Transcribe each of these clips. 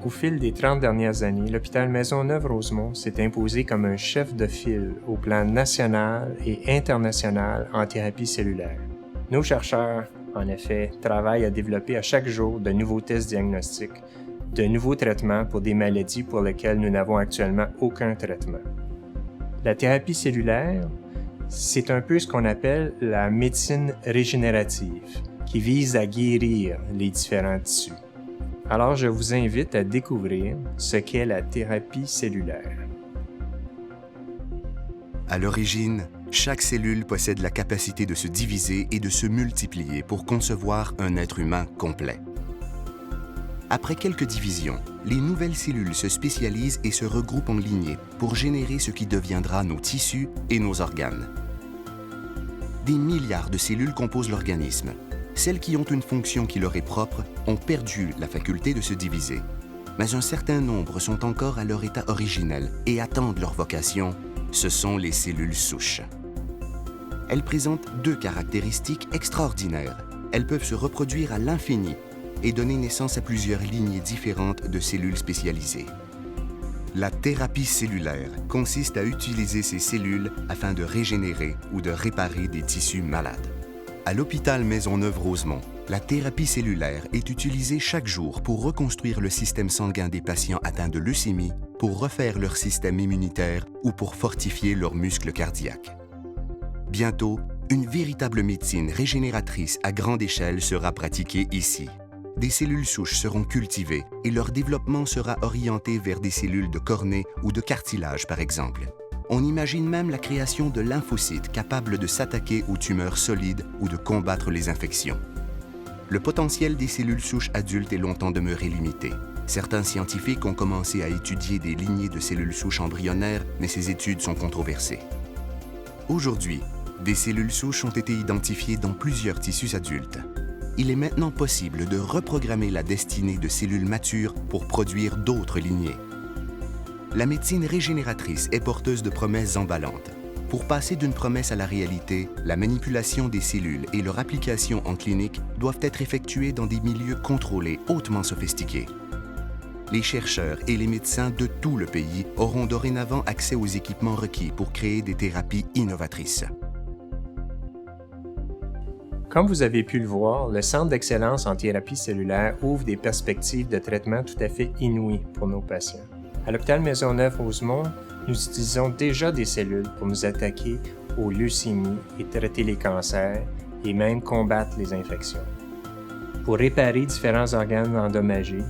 Au fil des 30 dernières années, l'hôpital Maisonneuve-Rosemont s'est imposé comme un chef de file au plan national et international en thérapie cellulaire. Nos chercheurs, en effet, travaillent à développer à chaque jour de nouveaux tests diagnostiques, de nouveaux traitements pour des maladies pour lesquelles nous n'avons actuellement aucun traitement. La thérapie cellulaire, c'est un peu ce qu'on appelle la médecine régénérative, qui vise à guérir les différents tissus. Alors, je vous invite à découvrir ce qu'est la thérapie cellulaire. À l'origine, chaque cellule possède la capacité de se diviser et de se multiplier pour concevoir un être humain complet. Après quelques divisions, les nouvelles cellules se spécialisent et se regroupent en lignées pour générer ce qui deviendra nos tissus et nos organes. Des milliards de cellules composent l'organisme. Celles qui ont une fonction qui leur est propre ont perdu la faculté de se diviser. Mais un certain nombre sont encore à leur état originel et attendent leur vocation. Ce sont les cellules souches. Elles présentent deux caractéristiques extraordinaires. Elles peuvent se reproduire à l'infini et donner naissance à plusieurs lignées différentes de cellules spécialisées. La thérapie cellulaire consiste à utiliser ces cellules afin de régénérer ou de réparer des tissus malades. À l'hôpital Maisonneuve-Rosemont, la thérapie cellulaire est utilisée chaque jour pour reconstruire le système sanguin des patients atteints de leucémie, pour refaire leur système immunitaire ou pour fortifier leurs muscles cardiaques. Bientôt, une véritable médecine régénératrice à grande échelle sera pratiquée ici. Des cellules souches seront cultivées et leur développement sera orienté vers des cellules de cornée ou de cartilage, par exemple. On imagine même la création de lymphocytes capables de s'attaquer aux tumeurs solides ou de combattre les infections. Le potentiel des cellules souches adultes est longtemps demeuré limité. Certains scientifiques ont commencé à étudier des lignées de cellules souches embryonnaires, mais ces études sont controversées. Aujourd'hui, des cellules souches ont été identifiées dans plusieurs tissus adultes. Il est maintenant possible de reprogrammer la destinée de cellules matures pour produire d'autres lignées. La médecine régénératrice est porteuse de promesses emballantes. Pour passer d'une promesse à la réalité, la manipulation des cellules et leur application en clinique doivent être effectuées dans des milieux contrôlés hautement sophistiqués. Les chercheurs et les médecins de tout le pays auront dorénavant accès aux équipements requis pour créer des thérapies innovatrices. Comme vous avez pu le voir, le Centre d'excellence en thérapie cellulaire ouvre des perspectives de traitement tout à fait inouïes pour nos patients. À l'hôpital Maisonneuve-Rosemont, nous utilisons déjà des cellules pour nous attaquer aux leucémies et traiter les cancers et même combattre les infections. Pour réparer différents organes endommagés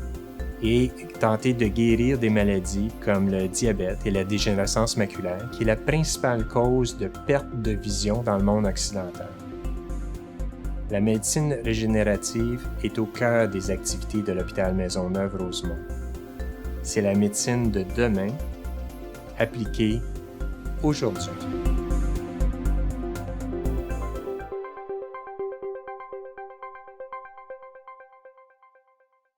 et tenter de guérir des maladies comme le diabète et la dégénérescence maculaire, qui est la principale cause de perte de vision dans le monde occidental. La médecine régénérative est au cœur des activités de l'hôpital Maisonneuve-Rosemont. C'est la médecine de demain, appliquée aujourd'hui.